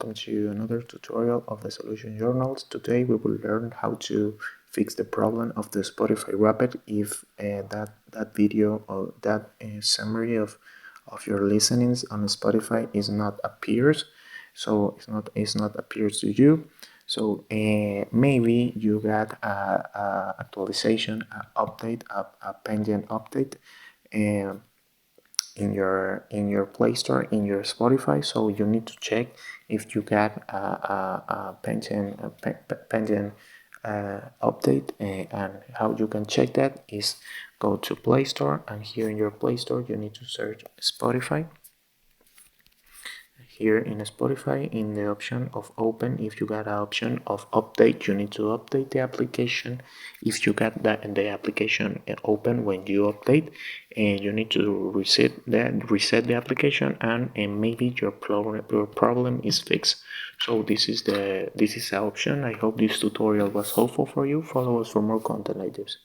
welcome to another tutorial of the Solution Journals. Today we will learn how to fix the problem of the Spotify Wrapped if that video or that summary of your listenings on Spotify is not appears. So it's not appears to you. So maybe you got a actualization, a update, a pending update. In your Play Store, in your Spotify, so you need to check if you got a pending update, and how you can check that is go to Play Store, and here in your Play Store you need to search Spotify. Here in Spotify, in the option of open, if you got an option of update, you need to update the application. If you got that the application open when you update, and you need to reset the application, and maybe your problem is fixed. So this is the option. I hope this tutorial was helpful for you. Follow us for more content like this.